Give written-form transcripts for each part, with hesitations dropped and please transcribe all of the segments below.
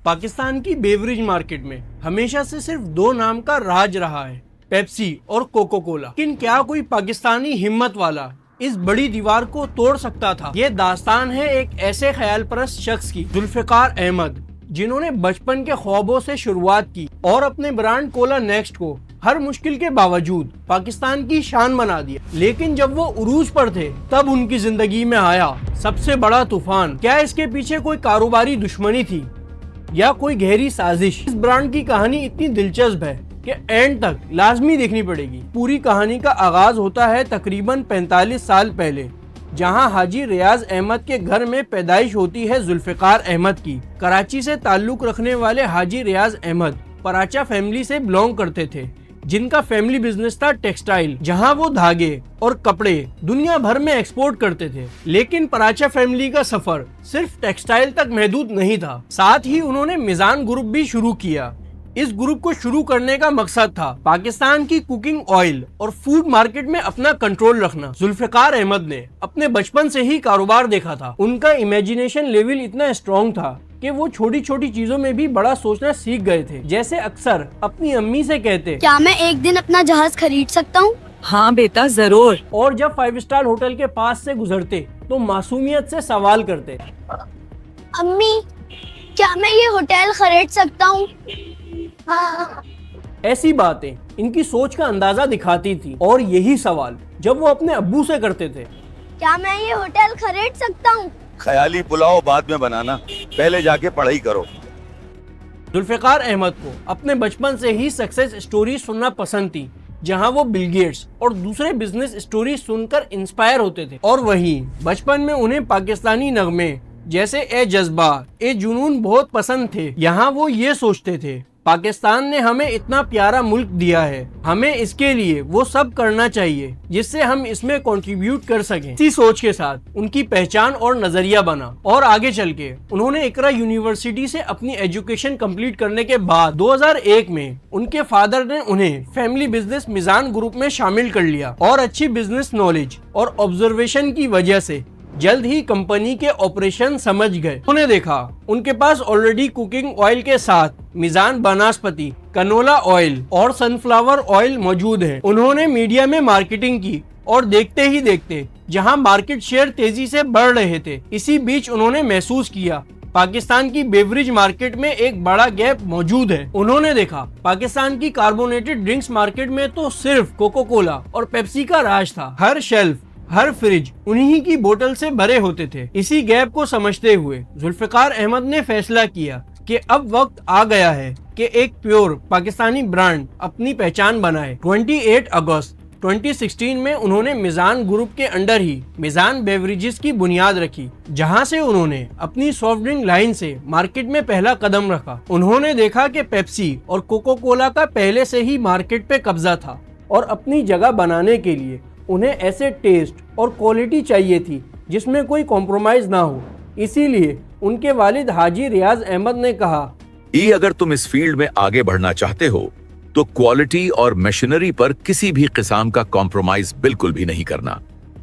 पाकिस्तान की beverage market में हमेशा से सिर्फ दो नाम का राज रहा है, पेप्सी और कोको कोला। लेकिन क्या कोई पाकिस्तानी हिम्मत वाला इस बड़ी दीवार को तोड़ सकता था? ये दास्तान है एक ऐसे ख्याल परस्त शख्स की, जुल्फिकार अहमद, जिन्होंने बचपन के ख्वाबों से शुरुआत की और अपने ब्रांड कोला नेक्स्ट को हर मुश्किल के बावजूद पाकिस्तान की शान बना दिया। लेकिन जब वो उरूज पर थे तब उनकी जिंदगी में आया सबसे बड़ा तूफान। क्या इसके पीछे कोई कारोबारी दुश्मनी थी या कोई गहरी साजिश? इस ब्रांड की कहानी इतनी दिलचस्प है कि एंड तक लाजमी देखनी पड़ेगी। पूरी कहानी का आगाज होता है तकरीबन 45 साल पहले, जहां हाजी रियाज अहमद के घर में पैदाइश होती है जुल्फिकार अहमद की। कराची से ताल्लुक रखने वाले हाजी रियाज अहमद पराचा फैमिली से बिलोंग करते थे, जिनका फैमिली बिजनेस था टेक्सटाइल, जहां वो धागे और कपड़े दुनिया भर में एक्सपोर्ट करते थे। लेकिन पराचा फैमिली का सफर सिर्फ टेक्सटाइल तक महदूद नहीं था, साथ ही उन्होंने मिजान ग्रुप भी शुरू किया। इस ग्रुप को शुरू करने का मकसद था पाकिस्तान की कुकिंग ऑयल और फूड मार्केट में अपना कंट्रोल रखना। जुल्फिकार अहमद ने अपने बचपन से ही कारोबार देखा था। उनका इमेजिनेशन लेवल इतना स्ट्रॉन्ग था कि वो छोटी छोटी चीजों में भी बड़ा सोचना सीख गए थे। जैसे अक्सर अपनी अम्मी से कहते, क्या मैं एक दिन अपना जहाज खरीद सकता हूँ? हाँ बेटा जरूर। और जब 5 स्टार होटल के पास से गुजरते तो मासूमियत से सवाल करते, अम्मी क्या मैं ये होटल खरीद सकता हूँ? ऐसी बातें इनकी सोच का अंदाजा दिखाती थी। और यही सवाल जब वो अपने अब्बू से करते थे, क्या मैं ये होटल खरीद सकता हूँ? ख्याली पुलाव बाद में बनाना, पहले जाके पढ़ाई करो। जुल्फिकार अहमद को अपने बचपन से ही सक्सेस स्टोरी सुनना पसंद थी, जहां वो बिल गेट्स और दूसरे बिजनेस स्टोरी सुनकर इंस्पायर होते थे। और वहीं बचपन में उन्हें पाकिस्तानी नगमे जैसे ए जज्बा, ए जुनून बहुत पसंद थे। यहाँ वो ये सोचते थे, पाकिस्तान ने हमें इतना प्यारा मुल्क दिया है, हमें इसके लिए वो सब करना चाहिए जिससे हम इसमें कंट्रीब्यूट कर सकें। इसी सोच के साथ उनकी पहचान और नजरिया बना और आगे चल के उन्होंने इकरा यूनिवर्सिटी से अपनी एजुकेशन कंप्लीट करने के बाद 2001 में उनके फादर ने उन्हें फैमिली बिजनेस मिजान ग्रुप में शामिल कर लिया। और अच्छी बिजनेस नॉलेज और ऑब्जर्वेशन की वजह से जल्द ही कंपनी के ऑपरेशन समझ गए। उन्होंने देखा उनके पास ऑलरेडी कुकिंग ऑयल के साथ मिजान बनास्पति, कनोला ऑयल और सनफ्लावर ऑयल मौजूद है। उन्होंने मीडिया में मार्केटिंग की और देखते ही देखते जहां मार्केट शेयर तेजी से बढ़ रहे थे, इसी बीच उन्होंने महसूस किया पाकिस्तान की बेवरेज मार्केट में एक बड़ा गैप मौजूद है। उन्होंने देखा पाकिस्तान की कार्बोनेटेड ड्रिंक्स मार्केट में तो सिर्फ कोको कोला और पेप्सी का राज था। हर शेल्फ, हर फ्रिज उन्हीं की बोतल से भरे होते थे। इसी गैप को समझते हुए जुल्फिकार अहमद ने फैसला किया कि अब वक्त आ गया है कि एक प्योर पाकिस्तानी ब्रांड अपनी पहचान बनाए। 28 अगस्त 2016 में उन्होंने मिजान ग्रुप के अंडर ही मिजान बेवरेजेस की बुनियाद रखी, जहां से उन्होंने अपनी सॉफ्ट ड्रिंक लाइन से मार्केट में पहला कदम रखा। उन्होंने देखा कि पेप्सी और कोको कोला का पहले से ही मार्केट पे कब्जा था और अपनी जगह बनाने के लिए उन्हें ऐसे टेस्ट और क्वालिटी चाहिए थी जिसमें कोई कॉम्प्रोमाइज ना हो। इसीलिए उनके वालिद हाजी रियाज अहमद ने कहा, अगर तुम इस फील्ड में आगे बढ़ना चाहते हो तो क्वालिटी और मशीनरी पर किसी भी किस्म का कॉम्प्रोमाइज बिल्कुल भी नहीं करना।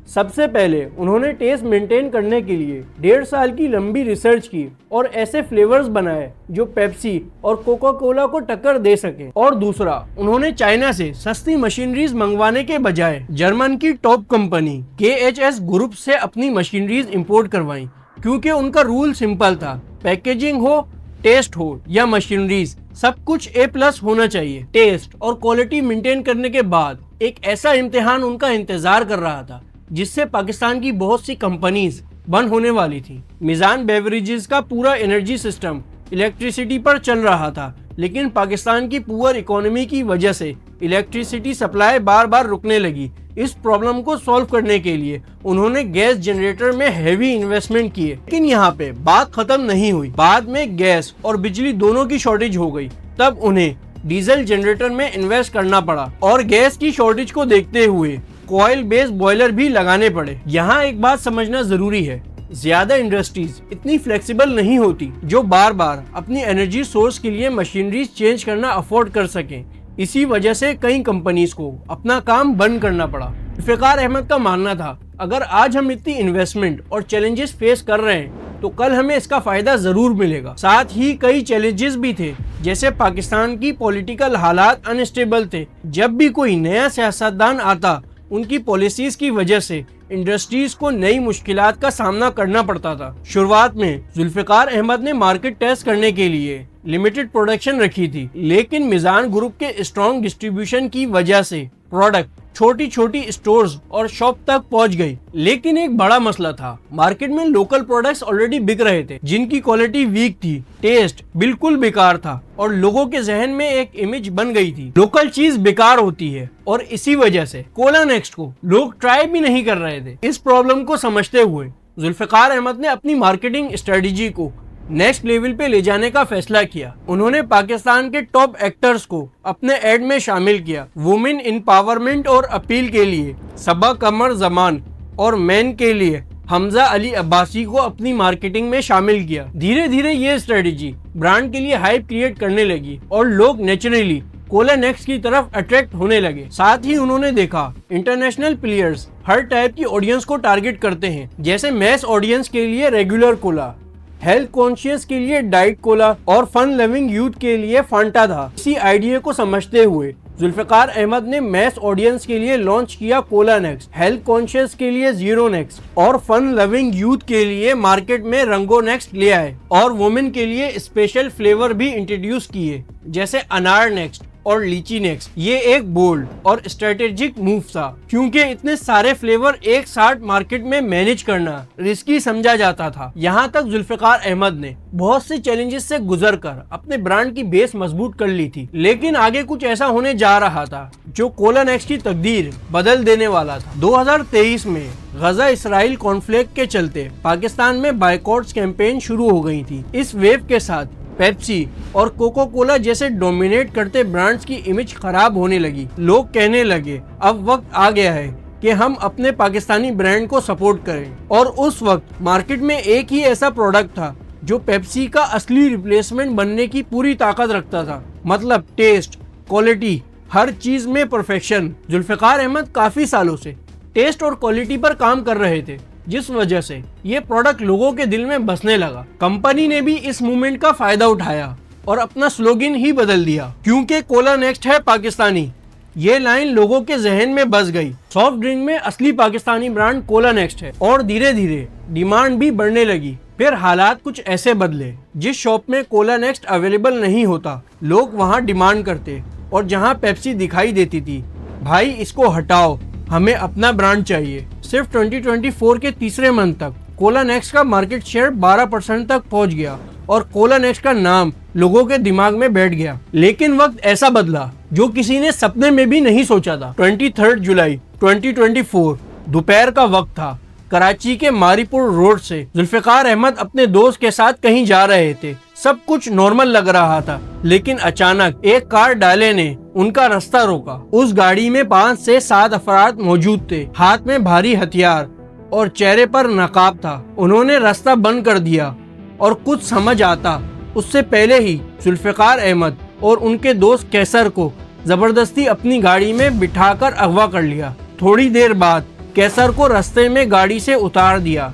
सबसे पहले उन्होंने टेस्ट मेंटेन करने के लिए 1.5 साल की लंबी रिसर्च की और ऐसे फ्लेवर्स बनाए जो पेप्सी और कोका कोला को टक्कर दे सके। और दूसरा, उन्होंने चाइना से सस्ती मशीनरीज मंगवाने के बजाय जर्मन की टॉप कंपनी KHS ग्रुप से अपनी मशीनरीज इंपोर्ट करवाई, क्योंकि उनका रूल सिंपल था, पैकेजिंग हो, टेस्ट हो या मशीनरीज, सब कुछ A+ होना चाहिए। टेस्ट और क्वालिटी मेंटेन करने के बाद एक ऐसा इम्तिहान उनका इंतजार कर रहा था जिससे पाकिस्तान की बहुत सी कंपनीज बंद होने वाली थी। मिजान बेवरेजेस का पूरा एनर्जी सिस्टम इलेक्ट्रिसिटी पर चल रहा था, लेकिन पाकिस्तान की पुअर इकोनॉमी की वजह से इलेक्ट्रिसिटी सप्लाई बार बार रुकने लगी। इस प्रॉब्लम को सॉल्व करने के लिए उन्होंने गैस जनरेटर में हेवी इन्वेस्टमेंट किए। लेकिन यहाँ पे बात खत्म नहीं हुई। बाद में गैस और बिजली दोनों की शॉर्टेज हो गई, तब उन्हें डीजल जनरेटर में इन्वेस्ट करना पड़ा और गैस की शॉर्टेज को देखते हुए कॉइल बेस्ड बॉयलर भी लगाने पड़े। यहाँ एक बात समझना जरूरी है, ज्यादा इंडस्ट्रीज इतनी फ्लेक्सिबल नहीं होती जो बार बार अपनी एनर्जी सोर्स के लिए मशीनरीज चेंज करना अफोर्ड कर सकें। इसी वजह से कई कंपनीज को अपना काम बंद करना पड़ा। जुल्फिकार अहमद का मानना था, अगर आज हम इतनी इन्वेस्टमेंट और चैलेंजेस फेस कर रहे हैं तो कल हमें इसका फायदा जरूर मिलेगा। साथ ही कई चैलेंजेस भी थे, जैसे पाकिस्तान की पॉलिटिकल हालात अनस्टेबल थे। जब भी कोई नया सियासतदान आता, उनकी पॉलिसीज की वजह से इंडस्ट्रीज को नई मुश्किलात का सामना करना पड़ता था। शुरुआत में जुल्फिकार अहमद ने मार्केट टेस्ट करने के लिए लिमिटेड प्रोडक्शन रखी थी, लेकिन मिजान ग्रुप के स्ट्रॉन्ग डिस्ट्रीब्यूशन की वजह से प्रोडक्ट छोटी छोटी स्टोर्स और शॉप तक पहुंच गई। लेकिन एक बड़ा मसला था, मार्केट में लोकल प्रोडक्ट्स ऑलरेडी बिक रहे थे, जिनकी क्वालिटी वीक थी, टेस्ट बिल्कुल बेकार था और लोगों के जहन में एक इमेज बन गई थी लोकल चीज बेकार होती है। और इसी वजह से कोला नेक्स्ट को लोग ट्राई भी नहीं कर रहे थे। इस प्रॉब्लम को समझते हुए जुल्फिकार अहमद ने अपनी मार्केटिंग स्ट्रेटेजी को नेक्स्ट लेवल पे ले जाने का फैसला किया। उन्होंने पाकिस्तान के टॉप एक्टर्स को अपने एड में शामिल किया। वुमेन एम्पावरमेंट और अपील के लिए सबा कमर जमान और मैन के लिए हमजा अली अब्बासी को अपनी मार्केटिंग में शामिल किया। धीरे धीरे ये स्ट्रेटेजी ब्रांड के लिए हाइप क्रिएट करने लगी और लोग नेचुरली कोला नेक्स्ट की तरफ अट्रैक्ट होने लगे। साथ ही उन्होंने देखा इंटरनेशनल प्लेयर्स हर टाइप की ऑडियंस को टारगेट करते हैं, जैसे मैस ऑडियंस के लिए रेगुलर कोला, हेल्थ कॉन्शियस के लिए डाइट कोला और फन लविंग यूथ के लिए फांटा था। इसी आइडिया को समझते हुए जुल्फिकार अहमद ने मैस ऑडियंस के लिए लॉन्च किया कोला नेक्स्ट, हेल्थ कॉन्शियस के लिए जीरो नेक्स्ट और फन लविंग यूथ के लिए मार्केट में रंगो नेक्स्ट ले आए और वुमेन के लिए स्पेशल फ्लेवर भी इंट्रोड्यूस किए, जैसे अनार नेक्स्ट और लीची नेक्स्ट। ये एक बोल्ड और स्ट्रेटेजिक मूव था, क्योंकि इतने सारे फ्लेवर एक साथ मार्केट में मैनेज करना रिस्की समझा जाता था। यहाँ तक जुल्फिकार अहमद ने बहुत से चैलेंजेस से गुजरकर अपने ब्रांड की बेस मजबूत कर ली थी, लेकिन आगे कुछ ऐसा होने जा रहा था जो कोला नेक्स्ट की तकदीर बदल देने वाला था। 2023 में गजा इसराइल कॉन्फ्लिक्ट के चलते पाकिस्तान में बायकॉट्स कैंपेन शुरू हो गई थी। इस वेव के साथ पेप्सी और कोको कोला जैसे डोमिनेट करते ब्रांड्स की इमेज खराब होने लगी। लोग कहने लगे अब वक्त आ गया है कि हम अपने पाकिस्तानी ब्रांड को सपोर्ट करें। और उस वक्त मार्केट में एक ही ऐसा प्रोडक्ट था जो पेप्सी का असली रिप्लेसमेंट बनने की पूरी ताकत रखता था, मतलब टेस्ट, क्वालिटी, हर चीज में परफेक्शन। जुल्फिकार अहमद काफी सालों से टेस्ट और क्वालिटी पर काम कर रहे थे, जिस वजह से ये प्रोडक्ट लोगों के दिल में बसने लगा। कंपनी ने भी इस मूवमेंट का फायदा उठाया और अपना स्लोगन ही बदल दिया, क्योंकि कोला नेक्स्ट है पाकिस्तानी। ये लाइन लोगों के जहन में बस गई। सॉफ्ट ड्रिंक में असली पाकिस्तानी ब्रांड कोला नेक्स्ट है और धीरे धीरे डिमांड भी बढ़ने लगी। फिर हालात कुछ ऐसे बदले, जिस शॉप में कोला नेक्स्ट अवेलेबल नहीं होता, लोग वहाँ डिमांड करते, और जहाँ पेप्सी दिखाई देती थी, भाई इसको हटाओ, हमें अपना ब्रांड चाहिए। सिर्फ 2024 के तीसरे मंथ तक कोला नेक्स्ट का मार्केट शेयर 12% तक पहुंच गया और कोला नेक्स्ट का नाम लोगों के दिमाग में बैठ गया। लेकिन वक्त ऐसा बदला जो किसी ने सपने में भी नहीं सोचा था। 23 जुलाई 2024 दोपहर का वक्त था। कराची के मारीपुर रोड से जुल्फिकार अहमद अपने दोस्त के साथ कहीं जा रहे थे। सब कुछ नॉर्मल लग रहा था, लेकिन अचानक एक कार डाले ने उनका रास्ता रोका। उस गाड़ी में 5 से 7 अफराद मौजूद थे, हाथ में भारी हथियार और चेहरे पर नकाब था। उन्होंने रास्ता बंद कर दिया और कुछ समझ आता उससे पहले ही जुल्फिकार अहमद और उनके दोस्त कैसर को जबरदस्ती अपनी गाड़ी में बिठाकर अगवा कर लिया। थोड़ी देर बाद कैसर को रास्ते में गाड़ी से उतार दिया।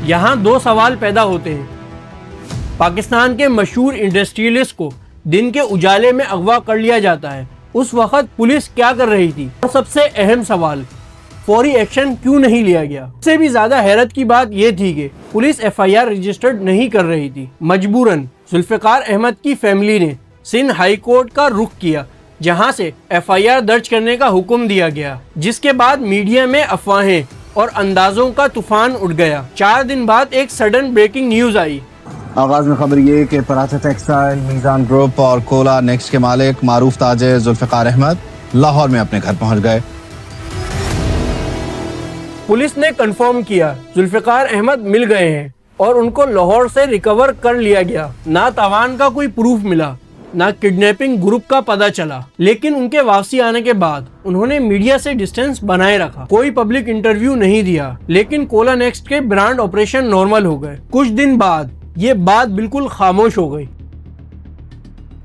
यहाँ 2 सवाल पैदा होते हैं। पाकिस्तान के मशहूर इंडस्ट्रियलिस्ट को दिन के उजाले में अगवा कर लिया जाता है, उस वक्त पुलिस क्या कर रही थी? और सबसे अहम सवाल, फौरी एक्शन क्यों नहीं लिया गया? इससे भी ज्यादा हैरत की बात यह थी कि पुलिस FIR रजिस्टर्ड नहीं कर रही थी। मजबूरन जुल्फिकार अहमद की फैमिली ने सिंध हाई कोर्ट का रुख किया, जहां से FIR दर्ज करने का हुक्म दिया गया, जिसके बाद मीडिया में अफवाहें और अंदाजों का तूफान उठ गया। 4 दिन बाद एक सडन ब्रेकिंग न्यूज आई। आगाज में खबर ये कि पराठा टेक्सटाइल, मीजान ग्रुप और कोला नेक्स्ट के मालिक मारूफ ताजिर जुल्फिकार अहमद लाहौर में अपने घर पहुंच गए। पुलिस ने कंफर्म किया जुल्फिकार अहमद मिल गए हैं और उनको लाहौर से रिकवर कर लिया गया। ना तावान का कोई प्रूफ मिला, ना किडनैपिंग ग्रुप का पता चला, लेकिन उनके वापसी आने के बाद उन्होंने मीडिया से डिस्टेंस बनाए रखा, कोई पब्लिक इंटरव्यू नहीं दिया। लेकिन कोला नेक्स्ट के ब्रांड ऑपरेशन नॉर्मल हो गए। कुछ दिन बाद ये बात बिल्कुल खामोश हो गई।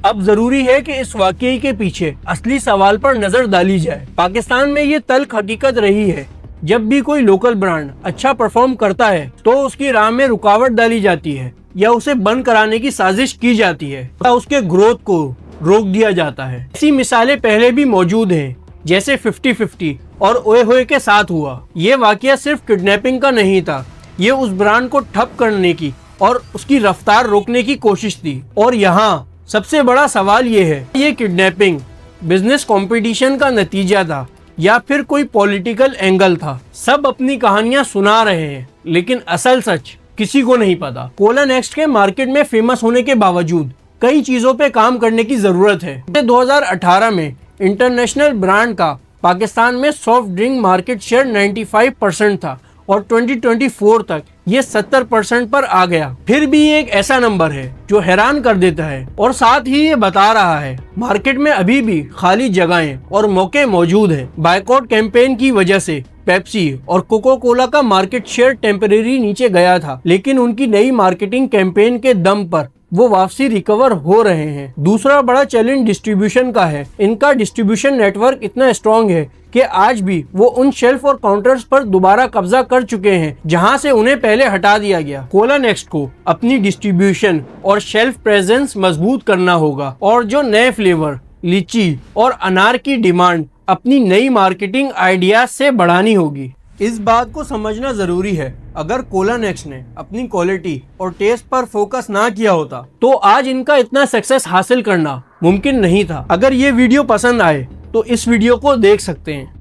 अब जरूरी है कि इस वाकये के पीछे असली सवाल पर नजर डाली जाए। पाकिस्तान में ये तल्ख हकीकत रही है जब भी कोई लोकल ब्रांड अच्छा परफॉर्म करता है तो उसकी राह में रुकावट डाली जाती है या उसे बंद कराने की साजिश की जाती है या उसके ग्रोथ को रोक दिया जाता है। ऐसी मिसालें पहले भी मौजूद हैं, जैसे 50-50 और ओए होए के साथ हुआ। ये वाकया सिर्फ किडनैपिंग का नहीं था, ये उस ब्रांड को ठप करने की और उसकी रफ्तार रोकने की कोशिश थी। और यहाँ सबसे बड़ा सवाल ये है, ये किडनैपिंग बिजनेस कंपटीशन का नतीजा था या फिर कोई पॉलिटिकल एंगल था। सब अपनी कहानियां सुना रहे हैं, लेकिन असल सच किसी को नहीं पता। कोला नेक्स्ट के मार्केट में फेमस होने के बावजूद कई चीजों पे काम करने की जरूरत है। 2018 में इंटरनेशनल ब्रांड का पाकिस्तान में सॉफ्ट ड्रिंक मार्केट शेयर 95% था और 2024 तक ये 70% पर आ गया। फिर भी ये एक ऐसा नंबर है जो हैरान कर देता है और साथ ही ये बता रहा है मार्केट में अभी भी खाली जगहें और मौके मौजूद हैं। बायकॉट कैंपेन की वजह से पेप्सी और कोका कोला का मार्केट शेयर टेम्परेरी नीचे गया था, लेकिन उनकी नई मार्केटिंग कैंपेन के दम पर वो वापसी रिकवर हो रहे हैं। दूसरा बड़ा चैलेंज डिस्ट्रीब्यूशन का है। इनका डिस्ट्रीब्यूशन नेटवर्क इतना स्ट्रॉन्ग है कि आज भी वो उन शेल्फ और काउंटर्स पर दोबारा कब्जा कर चुके हैं जहां से उन्हें पहले हटा दिया गया। कोला नेक्स्ट को अपनी डिस्ट्रीब्यूशन और शेल्फ प्रेजेंस मजबूत करना होगा और जो नए फ्लेवर लीची और अनार की डिमांड अपनी नई मार्केटिंग आइडिया से बढ़ानी होगी। इस बात को समझना जरूरी है, अगर कोला नेक्स्ट ने अपनी क्वालिटी और टेस्ट पर फोकस ना किया होता तो आज इनका इतना सक्सेस हासिल करना मुमकिन नहीं था। अगर ये वीडियो पसंद आए तो इस वीडियो को देख सकते हैं।